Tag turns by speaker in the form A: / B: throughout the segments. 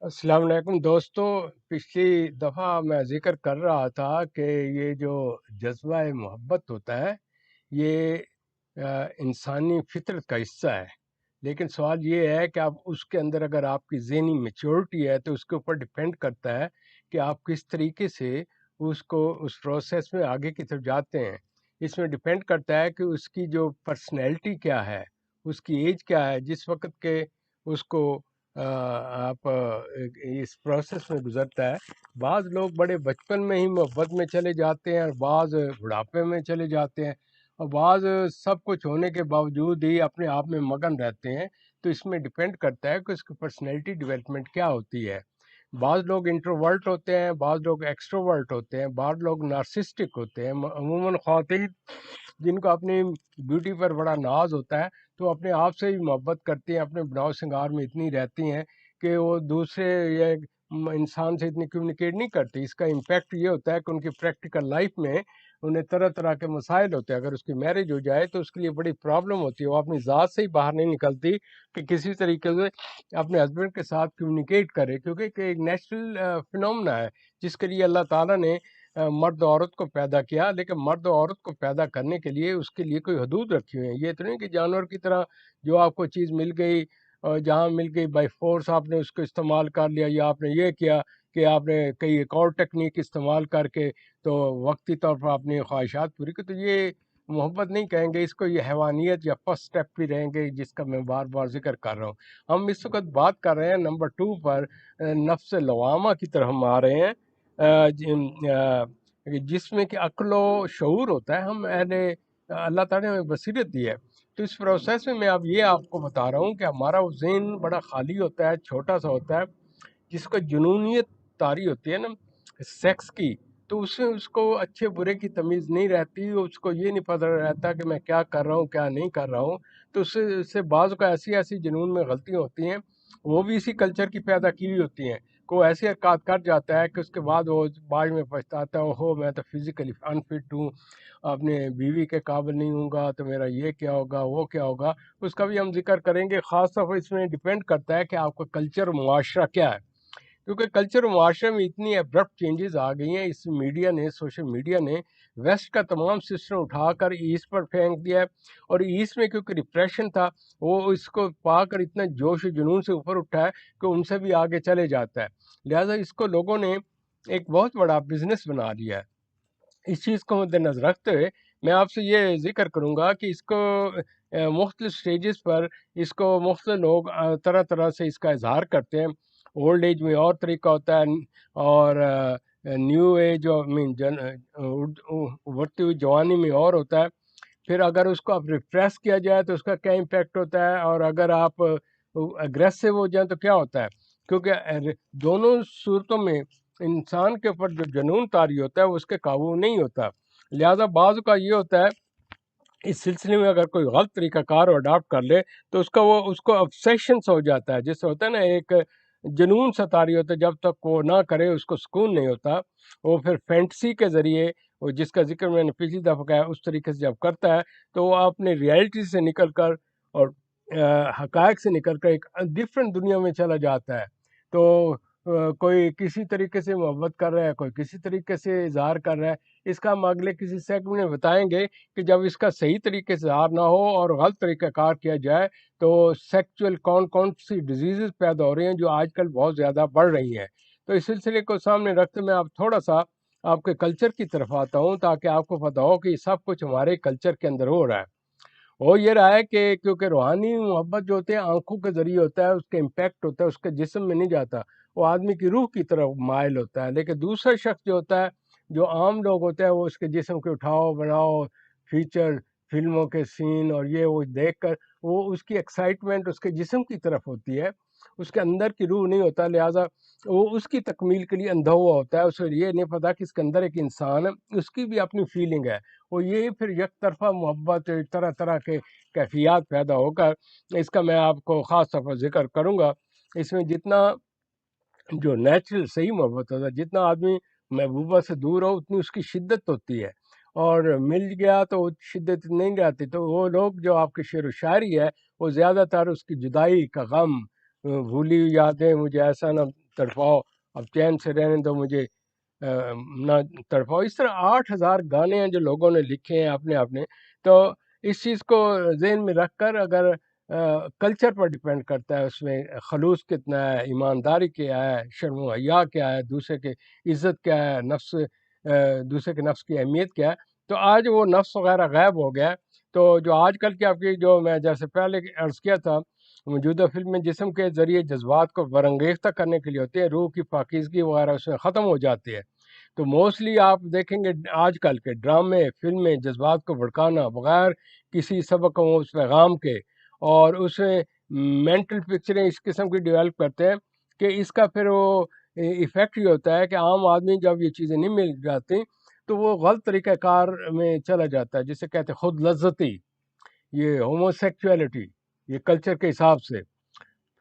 A: السلام علیکم دوستو، پچھلی دفعہ میں ذکر کر رہا تھا کہ یہ جو جذبہ محبت ہوتا ہے یہ انسانی فطرت کا حصہ ہے، لیکن سوال یہ ہے کہ آپ اس کے اندر اگر آپ کی ذہنی میچورٹی ہے تو اس کے اوپر ڈپینڈ کرتا ہے کہ آپ کس طریقے سے اس پروسیس میں آگے کی طرف جاتے ہیں۔ اس میں ڈپینڈ کرتا ہے کہ اس کی جو پرسنالٹی کیا ہے، اس کی ایج کیا ہے، جس وقت کے اس کو آپ اس پروسیس میں گزرتا ہے۔ بعض لوگ بڑے بچپن میں ہی محبت میں چلے جاتے ہیں اور بعض بڑھاپے میں چلے جاتے ہیں، اور بعض سب کچھ ہونے کے باوجود ہی اپنے آپ میں مگن رہتے ہیں۔ تو اس میں ڈپینڈ کرتا ہے کہ اس کی پرسنالٹی ڈیولپمنٹ کیا ہوتی ہے۔ بعض لوگ انٹروورٹ ہوتے ہیں، بعض لوگ ایکسٹروورٹ ہوتے ہیں، بعض لوگ نارسسٹک ہوتے ہیں۔ عموماً خواتین جن کو اپنی بیوٹی پر بڑا ناز ہوتا ہے تو اپنے آپ سے ہی محبت کرتی ہیں، اپنے بناؤ سنگار میں اتنی رہتی ہیں کہ وہ دوسرے یا انسان سے اتنی کمیونیکیٹ نہیں کرتی۔ اس کا امپیکٹ یہ ہوتا ہے کہ ان کی پریکٹیکل لائف میں انہیں طرح طرح کے مسائل ہوتے ہیں۔ اگر اس کی میرج ہو جائے تو اس کے لیے بڑی پرابلم ہوتی ہے، وہ اپنی ذات سے ہی باہر نہیں نکلتی کہ کسی طریقے سے اپنے ہسبینڈ کے ساتھ کمیونیکیٹ کرے، کیونکہ ایک نیچرل فنومنا ہے جس کے لیے اللہ تعالیٰ نے مرد و عورت کو پیدا کیا، لیکن مرد و عورت کو پیدا کرنے کے لیے اس کے لیے کوئی حدود رکھی ہوئی ہیں۔ یہ تو نہیں کہ جانور کی طرح جو آپ کو چیز مل گئی اور جہاں مل گئی بائی فورس آپ نے اس کو استعمال کر لیا، یا آپ نے یہ کیا کہ آپ نے کئی ایک اور ٹیکنیک استعمال کر کے تو وقتی طور پر اپنی خواہشات پوری کی، تو یہ محبت نہیں کہیں گے اس کو، یہ حیوانیت یا فرسٹ اسٹیپ بھی رہیں گے جس کا میں بار بار ذکر کر رہا ہوں۔ ہم اس وقت بات کر رہے ہیں نمبر 2 پر، نفس لوامہ کی طرف ہم آ رہے ہیں، جس میں کہ عقل و شعور ہوتا ہے۔ ہم اللہ تعالیٰ نے ہمیں بصیرت دی ہے، تو اس پروسیس میں اب یہ آپ کو بتا رہا ہوں کہ ہمارا وہ ذہن بڑا خالی ہوتا ہے، چھوٹا سا ہوتا ہے، جس کو جنونیت طاری ہوتی ہے نا سیکس کی، تو اس میں اس کو اچھے برے کی تمیز نہیں رہتی، اس کو یہ نہیں پتہ رہتا کہ میں کیا کر رہا ہوں کیا نہیں کر رہا ہوں۔ تو اس سے بعض کا ایسی جنون میں غلطیاں ہوتی ہیں، وہ بھی اسی کلچر کی پیدا کی ہوئی ہوتی ہیں۔ کوئی ایسی حرکات کر جاتا ہے کہ اس کے بعد وہ بعد میں پچھتاتا ہے، ہو میں تو فزیکلی انفٹ ہوں، اپنے بیوی کے قابل نہیں ہوں گا، تو میرا یہ کیا ہوگا وہ کیا ہوگا۔ اس کا بھی ہم ذکر کریں گے۔ خاص طور پر اس میں ڈیپینڈ کرتا ہے کہ آپ کا کلچر معاشرہ کیا ہے، کیونکہ کلچر و معاشرے میں اتنی ایبرپٹ چینجز آ گئی ہیں۔ اس میڈیا نے، سوشل میڈیا نے ویسٹ کا تمام سسٹم اٹھا کر ایسٹ پر پھینک دیا ہے، اور ایسٹ میں کیونکہ ڈپریشن تھا، وہ اس کو پا کر اتنا جوش و جنون سے اوپر اٹھا ہے کہ ان سے بھی آگے چلے جاتا ہے۔ لہٰذا اس کو لوگوں نے ایک بہت بڑا بزنس بنا لیا ہے۔ اس چیز کو مد نظر رکھتے ہوئے میں آپ سے یہ ذکر کروں گا کہ اس کو مختلف سٹیجز پر اس کو مختلف لوگ طرح طرح سے اس کا اظہار کرتے ہیں۔ اولڈ ایج میں اور طریقہ ہوتا ہے، اور نیو ایج ابھرتی ہوئی جوانی میں اور ہوتا ہے۔ پھر اگر اس کو آپ ریپریس کیا جائے تو اس کا کیا امپیکٹ ہوتا ہے، اور اگر آپ اگریسو ہو جائیں تو کیا ہوتا ہے، کیونکہ دونوں صورتوں میں انسان کے اوپر جو جنون طاری ہوتا ہے وہ اس کے قابو نہیں ہوتا۔ لہذا بعض کا یہ ہوتا ہے اس سلسلے میں اگر کوئی غلط طریقہ کار اڈاپٹ کر لے تو اس کو obsessions ہو جاتا ہے، جس سے ہوتا ہے نا ایک جنون سا طاری ہوتا ہے، جب تک وہ نہ کرے اس کو سکون نہیں ہوتا۔ وہ پھر فینٹسی کے ذریعے، وہ جس کا ذکر میں نے پچھلی دفعہ کیا اس طریقے سے جب کرتا ہے تو وہ اپنے ریئلٹی سے نکل کر اور حقائق سے نکل کر ایک ڈفرینٹ دنیا میں چلا جاتا ہے۔ تو کوئی کسی طریقے سے محبت کر رہا ہے، کوئی کسی طریقے سے اظہار کر رہا ہے۔ اس کا ہم اگلے کسی سیگمنٹ میں بتائیں گے کہ جب اس کا صحیح طریقے سے اظہار نہ ہو اور غلط طریقہ کار کیا جائے تو سیکچول کون سی ڈیزیزز پیدا ہو رہی ہیں جو آج کل بہت زیادہ بڑھ رہی ہیں۔ تو اس سلسلے کو سامنے رکھتے میں آپ تھوڑا سا آپ کے کلچر کی طرف آتا ہوں تاکہ آپ کو پتہ ہو کہ یہ سب کچھ ہمارے کلچر کے اندر ہو رہا ہے۔ وہ یہ رہا ہے کہ کیونکہ روحانی محبت جو ہوتے ہیں آنکھوں کے ذریعے ہوتا ہے، اس کے امپیکٹ ہوتا ہے، اس کے جسم میں نہیں جاتا، وہ آدمی کی روح کی طرف مائل ہوتا ہے۔ لیکن دوسرا شخص جو ہوتا ہے، جو عام لوگ ہوتے ہیں، وہ اس کے جسم کے اٹھاؤ بناؤ، فیچر فلموں کے سین اور یہ وہ دیکھ کر وہ اس کی ایکسائٹمنٹ اس کے جسم کی طرف ہوتی ہے، اس کے اندر کی روح نہیں ہوتا۔ لہٰذا وہ اس کی تکمیل کے لیے اندھا ہوا ہوتا ہے، اسے یہ نہیں پتا کہ اس کے اندر ایک انسان ہے، اس کی بھی اپنی فیلنگ ہے۔ وہ یہ پھر یک طرفہ محبت طرح طرح کے کیفیات پیدا ہو کر، اس کا میں آپ کو خاص طور پر ذکر کروں گا۔ اس میں جتنا جو نیچرل صحیح محبت ہوتا ہے، جتنا آدمی محبوبہ سے دور ہو اتنی اس کی شدت ہوتی ہے، اور مل گیا تو شدت نہیں رہتی۔ تو وہ لوگ جو آپ کی شعر و شاعری ہے وہ زیادہ تر اس کی جدائی کا غم، بھولی ہوئی یادیں، مجھے ایسا نہ تڑپاؤ، اب چین سے رہنے دو مجھے، نہ تڑپاؤ. اس طرح 8,000 گانے ہیں جو لوگوں نے لکھے ہیں اپنے. تو اس چیز کو ذہن میں رکھ کر اگر کلچر پر ڈپینڈ کرتا ہے، اس میں خلوص کتنا ہے، ایمانداری کیا ہے، شرم و حیا کیا ہے، دوسرے کے عزت کیا ہے، دوسرے کے نفس کی اہمیت کیا ہے. تو آج وہ نفس وغیرہ غائب ہو گیا ہے. تو جو آج کل کی آپ کی، جو میں جیسے پہلے عرض کیا تھا، موجودہ فلم میں جسم کے ذریعے جذبات کو برانگیختہ کرنے کے لیے ہوتے ہیں، روح کی پاکیزگی وغیرہ اس میں ختم ہو جاتی ہے. تو موسٹلی آپ دیکھیں گے آج کل کے ڈرامے فلمیں جذبات کو بھڑکانا بغیر کسی سبق و اس پیغام کے، اور اس میں مینٹل پکچریں اس قسم کی ڈیولپ کرتے ہیں کہ اس کا پھر وہ ایفیکٹ یہ ہوتا ہے کہ عام آدمی جب یہ چیزیں نہیں مل جاتی تو وہ غلط طریقہ کار میں چلا جاتا ہے، جسے کہتے ہیں خود لذتی، یہ ہومو سیکچولیٹی، یہ کلچر کے حساب سے.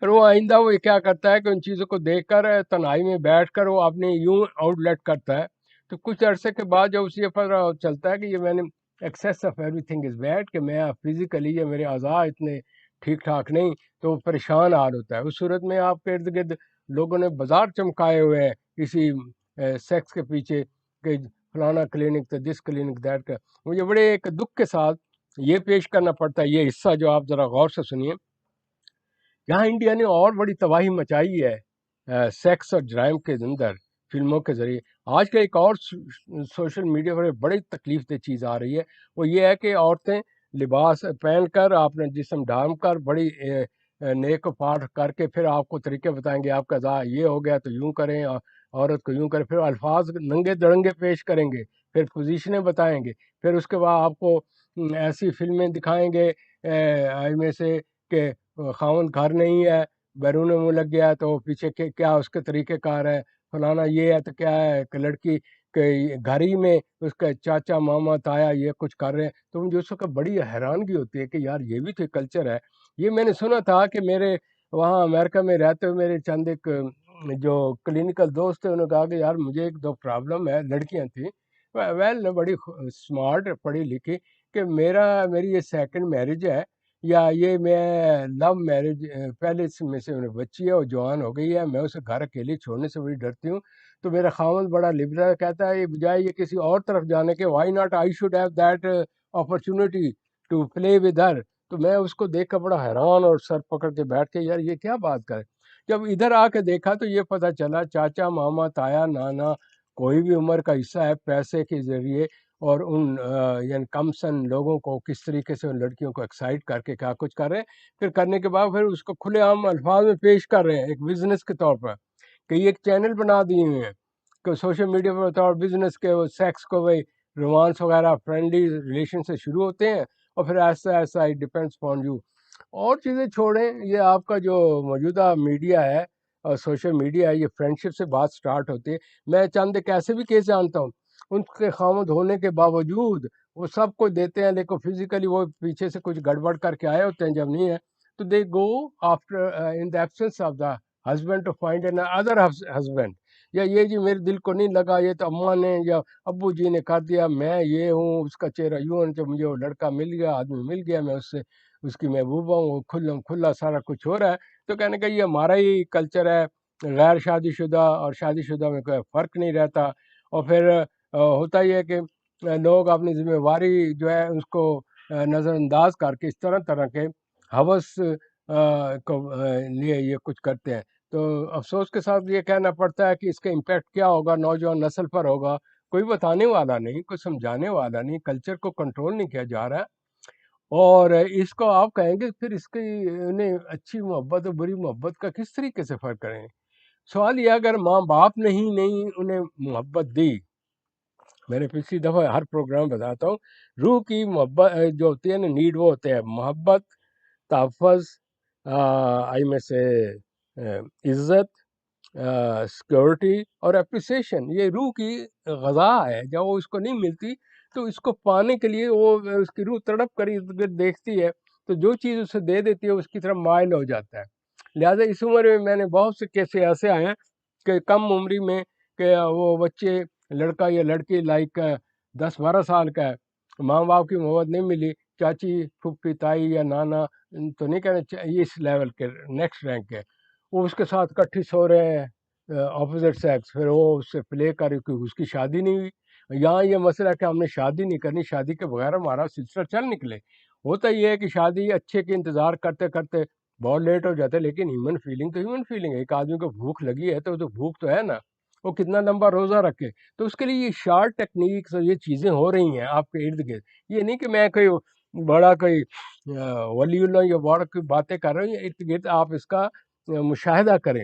A: پھر وہ آئندہ وہ کیا کرتا ہے کہ ان چیزوں کو دیکھ کر تنہائی میں بیٹھ کر وہ اپنی یوں آؤٹ لیٹ کرتا ہے. تو کچھ عرصے کے بعد جب اسے پتہ چلتا ہے کہ یہ میں نے access of every thing is bad, کہ میں فزیکلی یا میرے اعضاء اتنے ٹھیک ٹھاک نہیں، تو وہ پریشان حال ہوتا ہے. اس صورت میں آپ کے ارد گرد لوگوں نے بازار چمکائے ہوئے ہیں کسی سیکس کے پیچھے، کہ فلانا کلینک تو دس کلینک دیٹ کا. مجھے بڑے ایک دکھ کے ساتھ یہ پیش کرنا پڑتا ہے، یہ حصہ جو آپ ذرا غور سے سنیے. یہاں انڈیا نے اور بڑی تباہی مچائی ہے سیکس اور جرائم کے اندر فلموں کے ذریعے. آج کا ایک اور سوشل میڈیا پر بڑی تکلیف دہ چیز آ رہی ہے، وہ یہ ہے کہ عورتیں لباس پہن کر اپنا جسم ڈھانپ کر بڑی نیک و پاٹ کر کے پھر آپ کو طریقے بتائیں گے، آپ کا ذا یہ ہو گیا تو یوں کریں، عورت کو یوں کریں، پھر الفاظ ننگے دڑنگے پیش کریں گے، پھر پوزیشنیں بتائیں گے، پھر اس کے بعد آپ کو ایسی فلمیں دکھائیں گے میں سے کہ خاوند گھر نہیں ہے، بیرون ملک لگ گیا تو پیچھے کیا اس کے طریقہ کار ہے، فلانا یہ ہے تو کیا ہے کہ لڑکی کے گھر ہی میں اس کا چاچا ماما تایا یہ کچھ کر رہے ہیں. تو مجھے اس وقت بڑی حیرانگی ہوتی ہے کہ یار یہ بھی تو کلچر ہے. یہ میں نے سنا تھا کہ میرے وہاں امریکہ میں رہتے ہوئے میرے چند ایک جو کلینکل دوست تھے، انہوں نے کہا کہ یار مجھے ایک دو پرابلم ہے، لڑکیاں تھیں ویل بڑی اسمارٹ پڑھی لکھی، کہ میری یہ سیکنڈ میرج ہے، یا یہ میں لو میرج پہلے میں سے بچی ہے اور جوان ہو گئی ہے، میں اسے گھر اکیلی چھوڑنے سے بڑی ڈرتی ہوں. تو میرا خاوند بڑا لبرل کہتا ہے، یہ بجائے یہ کسی اور طرف جانے کے، why not I should have that opportunity to play with her. تو میں اس کو دیکھ کر بڑا حیران اور سر پکڑ کے بیٹھ کے یار یہ کیا بات کرے. جب ادھر آ کے دیکھا تو یہ پتہ چلا چاچا ماما تایا نانا کوئی بھی عمر کا حصہ ہے، پیسے کے ذریعے اور ان یعنی کم سن لوگوں کو کس طریقے سے ان لڑکیوں کو ایکسائٹ کر کے کیا کچھ کر رہے ہیں، پھر کرنے کے بعد پھر اس کو کھلے عام الفاظ میں پیش کر رہے ہیں ایک بزنس کے طور پر، کہ یہ ایک چینل بنا دیے ہوئے ہیں کہ سوشل میڈیا پر طور بزنس کے وہ سیکس کو بھائی رومانس وغیرہ فرینڈلی ریلیشن سے شروع ہوتے ہیں، اور پھر ایسا ایسا اٹ ڈپینڈس آن یو. اور چیزیں چھوڑیں، یہ آپ کا جو موجودہ میڈیا ہے اور سوشل میڈیا ہے، یہ فرینڈشپ سے بات سٹارٹ ہوتی ہے. میں چند ایک ایسے بھی کیس جانتا ہوں، ان کے خامد ہونے کے باوجود وہ سب کو دیتے ہیں، لیکن فزیکلی وہ پیچھے سے کچھ گڑبڑ کر کے آئے ہوتے ہیں. جب نہیں ہے تو they go after in the absence of the husband to find another husband, یا یہ جی میرے دل کو نہیں لگا، یہ تو اماں نے یا ابو جی نے کر دیا، میں یہ ہوں، اس کا چہرہ یوں ہے، جو مجھے وہ لڑکا مل گیا، آدمی مل گیا، میں اس سے اس کی محبوبہ ہوں، کھلا سارا کچھ ہو رہا ہے. تو کہنے کا یہ ہمارا ہی کلچر ہے، غیر شادی شدہ اور شادی شدہ میں کوئی فرق نہیں رہتا. اور پھر ہوتا یہ ہے کہ لوگ اپنی ذمہ داری جو ہے اس کو نظر انداز کر کے اس طرح کے ہوس کو لیے یہ کچھ کرتے ہیں. تو افسوس کے ساتھ یہ کہنا پڑتا ہے کہ اس کا امپیکٹ کیا ہوگا نوجوان نسل پر ہوگا، کوئی بتانے والا نہیں، کوئی سمجھانے والا نہیں، کلچر کو کنٹرول نہیں کیا جا رہا. اور اس کو آپ کہیں گے پھر اس کی انہیں اچھی محبت اور بری محبت کا کس طریقے سے فرق کریں. سوال یہ اگر ماں باپ نہیں انہیں محبت دی، میں نے پچھلی دفعہ ہر پروگرام بتاتا ہوں، روح کی محبت جو ہوتی ہے نا، نیڈ وہ ہوتے ہیں محبت، تحفظ، آئی میں سے عزت، سیکورٹی اور اپریسیشن. یہ روح کی غذا ہے، جب وہ اس کو نہیں ملتی تو اس کو پانے کے لیے وہ اس کی روح تڑپ کر ارد گرد دیکھتی ہے، تو جو چیز اسے دے دیتی ہے اس کی طرف مائل ہو جاتا ہے. لہٰذا اس عمر میں نے بہت سے کیسے ایسے آئے ہیں کہ کم عمری میں کہ وہ بچے لڑکا یا لڑکی لائک 10-12 سال کا ہے، ماں باپ کی محبت نہیں ملی، چاچی پھوپھی تائی یا نانا تو نہیں کہنا چاہیے اس لیول کے نیکسٹ رینک کے، وہ اس کے ساتھ کٹھی سو رہے ہیں، اپوزٹ سیکس، پھر وہ اس سے پلے کرے کہ اس کی شادی نہیں ہوئی. یہاں یہ مسئلہ ہے کہ ہم نے شادی نہیں کرنی، شادی کے بغیر ہمارا سلسلہ چل نکلے. ہوتا یہ ہے کہ شادی اچھے کی انتظار کرتے کرتے بہت لیٹ ہو جاتا ہے، لیکن ہیومن فیلنگ تو ہیومن فیلنگ ہے. ایک آدمی کو بھوک لگی ہے تو بھوک تو ہے نا، وہ کتنا لمبا روزہ رکھے. تو اس کے لیے یہ شارٹ ٹیکنیکس اور یہ چیزیں ہو رہی ہیں آپ کے ارد گرد. یہ نہیں کہ میں کوئی بڑا کوئی ولی اللہ یا بڑا کوئی باتیں کر رہا ہوں، ارد گرد آپ اس کا مشاہدہ کریں.